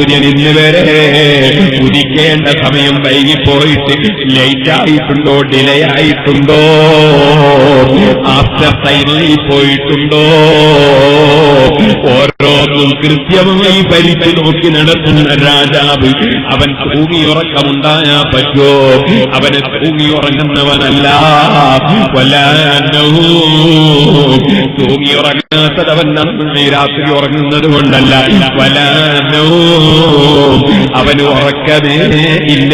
സൂര്യൻ ഇന്ന് വരെ ഉദിക്കേണ്ട സമയം വൈകിപ്പോയിട്ട് ലേറ്റായിട്ടുണ്ടോ, ഡിലേ ആയിട്ടുണ്ടോ, ആഫ്റ്റർ ടൈമിൽ പോയിട്ടുണ്ടോ? ഓരോന്നും കൃത്യമായി ഭരിച്ചു നോക്കി നടത്തുന്ന രാജാവ് അവൻ തൂങ്ങിയുറക്കമുണ്ടായാ പറ്റോ? അവന് തൂങ്ങിയുറങ്ങുന്നവനല്ല. തൂങ്ങിയുറങ്ങാത്തത് അവൻ രാത്രി ഉറങ്ങുന്നത് കൊണ്ടല്ല. വലാനോ അവന് ഉറക്കമേ ഇല്ല.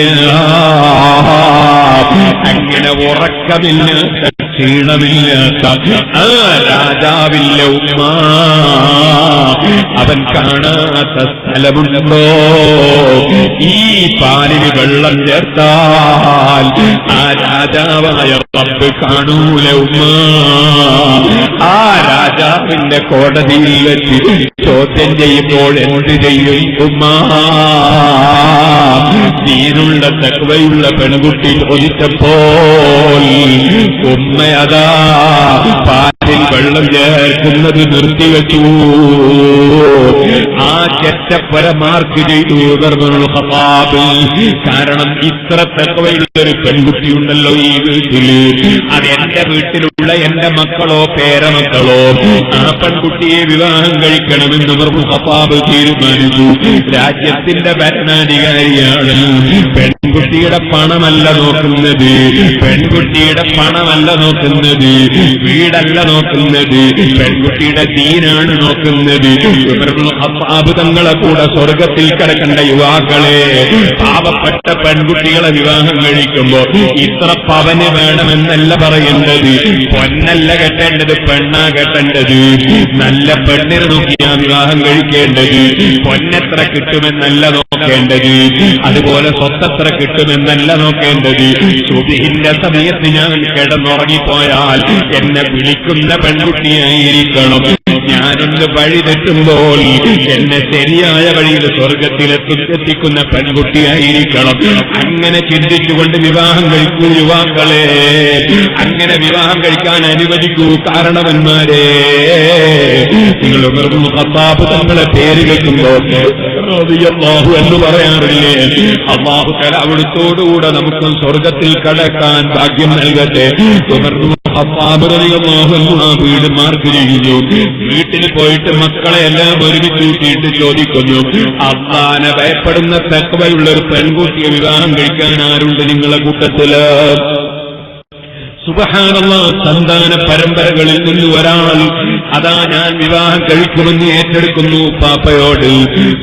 അങ്ങനെ ഉറക്കമില്ലാത്ത ക്ഷീണമില്ലാത്ത ആ രാജാവിന്റെ ഉമ്മ അവൻ കാണാത്ത സ്ഥലമുണ്ടോ? ഈ പാലിന് വെള്ളം ചേർത്താൽ ആ രാജാവായ റബ്ബ് കാണൂല ഉമ്മ. ആ രാജാവിന്റെ കോടതിയിൽ വെച്ച് ചോദ്യം ചെയ്യുമ്പോൾ എന്ത് ചെയ്യും ഉമ്മ? ദീനുള്ള തഖ്വയുള്ള പെൺകുട്ടി ചോദിച്ചപ്പോൾ ഉമ്മയതാ പാലിൽ വെള്ളം ചേർക്കുന്നത് നിർത്തിവെച്ചു. ആ ചെറ്റപ്പരമാർക്ക് ചെയ്തു ഉമറുൽ ഖത്താബ്. കാരണം ഇത്ര തഖ്വയുള്ളൊരു പെൺകുട്ടിയുണ്ടല്ലോ ഈ വീട്ടില്, അത് എന്റെ വീട്ടിലുള്ള എന്റെ മക്കളോ പേരമക്കളോ, ആ പെൺകുട്ടിയെ വിവാഹം കഴിക്കണമെന്ന് ഉമറുൽ ഖത്താബ് തീരുമാനിച്ചു. രാജ്യത്തിന്റെ ഭരണാധികാരിയാണ്. പെൺകുട്ടിയുടെ പണമല്ല നോക്കുന്നത്, പെൺകുട്ടിയുടെ പണമല്ല നോക്കുന്നത്, വീടല്ല നോക്കുന്നത്, പെൺകുട്ടിയുടെ ദീനാണ് നോക്കുന്നത്. ഉമറുൽ ഖത്താബ് തങ്ങളെ കൂടെ സ്വർഗത്തിൽ കിടക്കേണ്ട യുവാക്കളെ, പാവപ്പെട്ട പെൺകുട്ടികളെ വിവാഹം കഴിക്കുമ്പോ ഇത്ര പവന് വേണമെന്നല്ല പറയേണ്ടത്, പൊന്നല്ല കെട്ടേണ്ടത്, പെണ്ണാ കെട്ടേണ്ടത്. നല്ല പെണ്ണിനെ നോക്കിയാ വിവാഹം കഴിക്കേണ്ടത്. പൊന്നെത്ര കിട്ടുമെന്നല്ല നോക്കേണ്ടത്, അതുപോലെ സ്വത്തെത്ര കിട്ടുമെന്നല്ല നോക്കേണ്ടത്. സുബഹിന്റെ സമയത്ത് ഞാൻ കിടന്നുറങ്ങിപ്പോയാൽ എന്നെ വിളിക്കുന്ന പെൺകുട്ടിയായിരിക്കണം. ഞാനൊന്ന് വഴി തെറ്റുമ്പോൾ എന്നെ ശരിയായ വഴിയിൽ സ്വർഗത്തിലെത്തിക്കുന്ന പെൺകുട്ടിയായിരിക്കണം. അങ്ങനെ ചിന്തിച്ചുകൊണ്ട് വിവാഹം കഴിക്കൂ യുവാക്കളെ, അങ്ങനെ വിവാഹം കഴിക്കാൻ അനുവദിക്കൂ കാരണവന്മാരെ. നിങ്ങൾ ഉമറുൽ ഖത്താബ് തങ്ങളെ പേര് കേൾക്കുമ്പോ റളിയല്ലാഹു എന്ന് പറയാറില്ലേ? അല്ലാഹു തആല അവിടുത്തോടുകൂടെ നമുക്ക് സ്വർഗത്തിൽ കടക്കാൻ ഭാഗ്യം നൽകട്ടെ. ഉമറുൽ ഖത്താബ് റളിയല്ലാഹു അൻഹു ആ വീട് മാർക്ക് ചെയ്യുന്നു. വീട്ടിൽ പോയിട്ട് മക്കളെ എല്ലാം ഒരുമിച്ച് കൂട്ടിയിട്ട് ചോദിക്കുന്നു, അല്ലാഹുവിനെ ഭയപ്പെടുന്ന തഖ്വയുള്ള ഒരു പെൺകുട്ടിയെ വിവാഹം കഴിക്കാൻ ആരുണ്ട് നിങ്ങളെ കൂട്ടത്തില്? സുബ്ഹാനല്ലാഹ്, സന്താന പരമ്പരകളിൽ നിന്ന് ഒരാൾ അതാ ഞാൻ വിവാഹം കഴിക്കുമെന്ന് ഏറ്റെടുക്കുന്നു പാപ്പയോട്.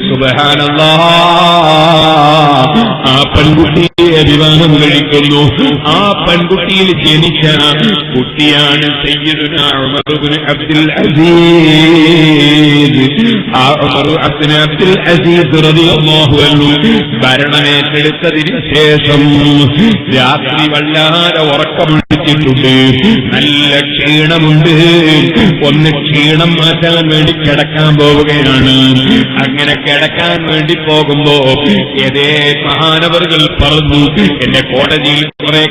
സുബ്ഹാനല്ലാഹ്, ആ പെൺകുട്ടിയെ വിവാഹം കഴിക്കുന്നു. ആ പെൺകുട്ടിയിൽ ജനിച്ച കുട്ടിയാണ് സയ്യിദുനാ ഉമർ ഇബ്നു അബ്ദുൽ അസീസ്. ആ ഉമർ ഇബ്നു അബ്ദുൽ അസീസ് റളിയല്ലാഹു അൻഹു ഭരണമേറ്റെടുത്തതിന് ശേഷം രാത്രി വല്ലാതെ ഉറക്കമൊഴിച്ചിട്ടുണ്ട്. നല്ല ക്ഷീണമുണ്ട്. ഒന്ന് ക്ഷീണം മാറ്റാൻ വേണ്ടി കിടക്കാൻ പോവുകയാണ്. അങ്ങനെ കിടക്കാൻ വേണ്ടി പോകുമ്പോ ഏതേ മഹാനവറുകൾ പറഞ്ഞു, എന്റെ കോടതിയിൽ കുറെ